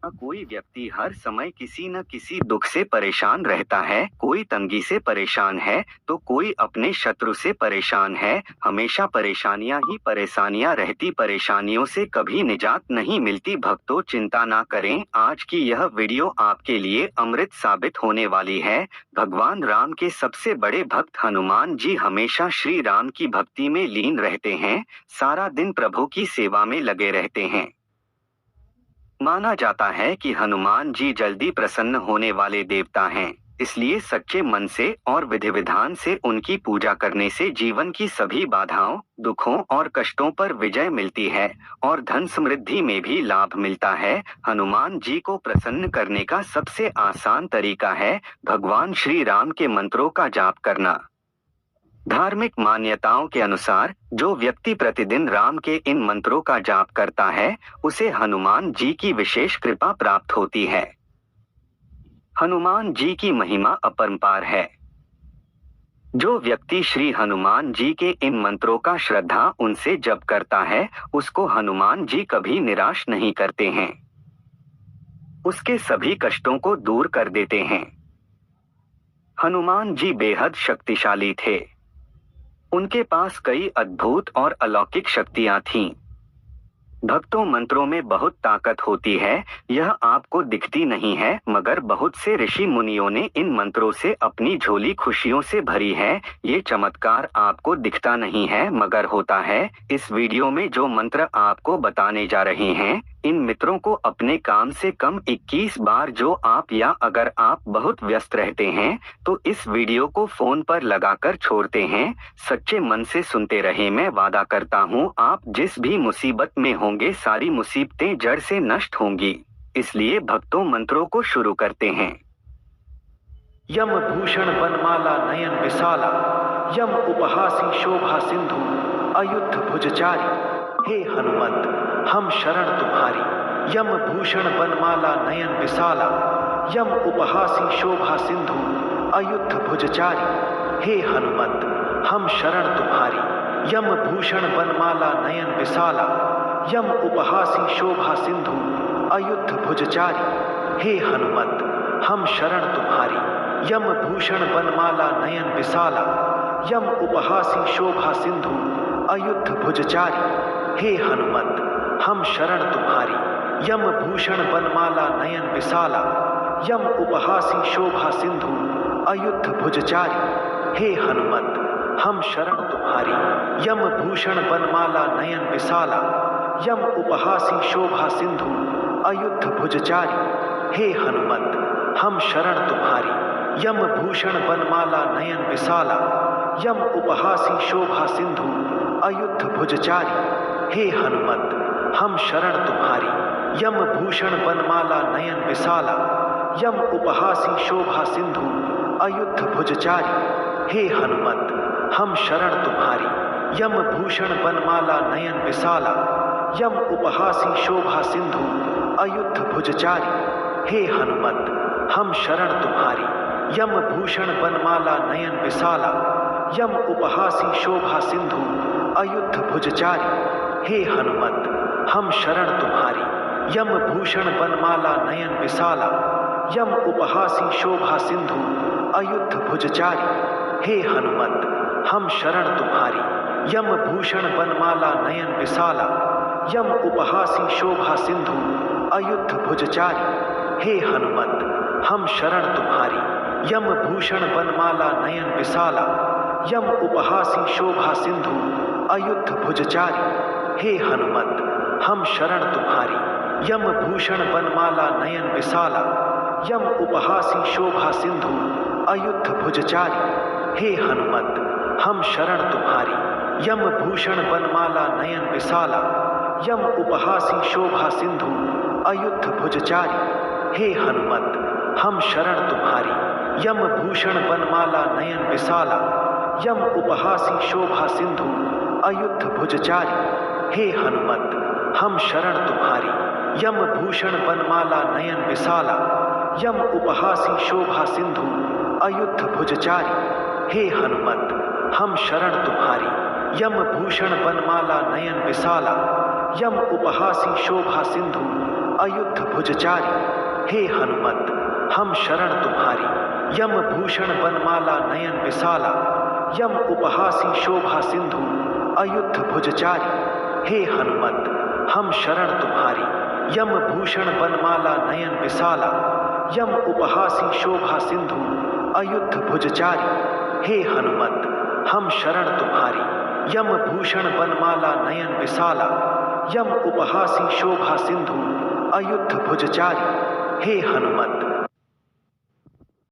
कोई व्यक्ति हर समय किसी न किसी दुख से परेशान रहता है। कोई तंगी से परेशान है तो कोई अपने शत्रु से परेशान है। हमेशा परेशानियां ही परेशानियां रहती, परेशानियों से कभी निजात नहीं मिलती। भक्तों, चिंता ना करें, आज की यह वीडियो आपके लिए अमृत साबित होने वाली है। भगवान राम के सबसे बड़े भक्त हनुमान जी हमेशा श्री राम की भक्ति में लीन रहते हैं। सारा दिन प्रभु की सेवा में लगे रहते हैं। माना जाता है कि हनुमान जी जल्दी प्रसन्न होने वाले देवता हैं, इसलिए सच्चे मन से और विधि विधान से उनकी पूजा करने से जीवन की सभी बाधाओं, दुखों और कष्टों पर विजय मिलती है और धन समृद्धि में भी लाभ मिलता है। हनुमान जी को प्रसन्न करने का सबसे आसान तरीका है भगवान श्री राम के मंत्रों का जाप करना। धार्मिक मान्यताओं के अनुसार जो व्यक्ति प्रतिदिन राम के इन मंत्रों का जाप करता है, उसे हनुमान जी की विशेष कृपा प्राप्त होती है। हनुमान जी की महिमा अपरंपार है। जो व्यक्ति श्री हनुमान जी के इन मंत्रों का श्रद्धा उनसे जप करता है, उसको हनुमान जी कभी निराश नहीं करते हैं। उसके सभी कष्टों को दूर कर देते हैं। हनुमान जी बेहद शक्तिशाली थे। उनके पास कई अद्भुत और अलौकिक शक्तियां थीं। भक्तों, मंत्रों में बहुत ताकत होती है। यह आपको दिखती नहीं है, मगर बहुत से ऋषि मुनियों ने इन मंत्रों से अपनी झोली खुशियों से भरी है। ये चमत्कार आपको दिखता नहीं है, मगर होता है। इस वीडियो में जो मंत्र आपको बताने जा रहे हैं, इन मित्रों को अपने काम से कम 21 बार जो आप, या अगर आप बहुत व्यस्त रहते हैं तो इस वीडियो को फोन पर लगाकर छोड़ते हैं, सच्चे मन से सुनते रहे। मैं वादा करता हूँ आप जिस भी मुसीबत में होंगे, सारी मुसीबतें जड़ से नष्ट होंगी। इसलिए भक्तों, मंत्रों को शुरू करते हैं। यम भूषण बनमाला नयन विशाला, यम उपहासी शोभा सिंधु अयुद्ध भुजचारी। हे हनुमत, हम शरण तुम्हारी। यम भूषण बनमाला नयन विशाला, यम उपहासी शोभा सिंधु अयुद्ध भुजचारी। हे हनुमत, हम शरण तुम्हारी। यम भूषण बनमाला नयन विशाला, यम उपहासी शोभा सिंधु अयुद्ध भुजचारी। हे हनुमत, हम शरण तुम्हारी। यम भूषण बनमाला नयन विशाला, यम उपहासी शोभा सिंधु अयुद्ध भुजचारी। हे हनुमत, हम शरण तुम्हारी। यम भूषण बनमाला नयन विशाला, यम उपहासी शोभा सिंधु अयुद्ध भुजचारी। हे हनुमत, हम शरण तुम्हारी। यम भूषण बनमाला नयन विशाला, यम उपहासी शोभा सिंधु अयुद्ध भुजचारी। हे हनुमत, हम शरण तुम्हारी। यम भूषण बनमाला नयन विशाला, यम उपहासी शोभा सिंधु अयुद्ध भुजचारी। हे हनुमत, हम शरण तुम्हारी। यम भूषण बनमाला नयन विशाला, यम उपहासी शोभा सिंधु अयुद्ध भुजचारी। हे हनुमत, हम शरण तुम्हारी। यम भूषण बनमाला नयन विशाला, यम उपहासी शोभा सिंधु अयुद्ध भुजचारी। हे हनुमत, हम शरण तुम्हारी। यम भूषण बनमाला नयन विशाला, यम उपहासी शोभा सिंधु अयुद्ध भुजचारी। हे हनुमत, हम शरण तुम्हारी। यम भूषण बनमाला नयन विशाला, यम उपहासी शोभा सिंधु अयुद्ध भुजचारी। हे हनुमत, हम शरण तुम्हारी। यम भूषण बनमाला नयन विशाला, यम उपहासी शोभा सिंधु अयुद्ध भुजचारी। हे हनुमत, हम शरण तुम्हारी। यम भूषण बनमाला नयन विशाला, यम उपहासी शोभा सिंधु अयुद्ध भुजचारी। हे हनुमत, हम शरण तुम्हारी। यम भूषण बनमाला नयन विशाला, यम उपहासी शोभा सिंधु अयुद्ध भुजचारी। हे हनुमत, हम शरण तुम्हारी। यम भूषण बनमाला नयन विशाला, यम उपहासी शोभा सिंधु अयुद्ध भुजचारी। हे हनुमत, हम शरण तुम्हारी। यम भूषण बनमाला नयन विशाला, यम उपहासी शोभा सिंधु अयुद्ध भुजचारी। हे हनुमत, हम शरण तुम्हारी। यम भूषण बनमाला नयन विशाला, यम उपहासी शोभा सिंधु अयुद्ध भुजचारी। हे हनुमत, हम शरण तुम्हारी। यम भूषण बनमाला नयन विशाला, यम उपहासी शोभा सिंधु अयुद्ध भुजचारी, हे हनुमत हम शरण तुम्हारी। यम भूषण बनमाला नयन विशाला, यम उपहासी शोभा सिंधु अयुद्ध भुजचारी, हे हनुमत हम शरण तुम्हारी। यम भूषण बनमाला नयन विशाला, यम उपहासी शोभा सिंधु अयुद्ध भुजचारी, हे हनुमत हम शरण तुम्हारी। यम भूषण बनमाला नयन विशाला, यम उपहासी शोभा सिंधु अयुद्ध भुजचारी, हे हनुमत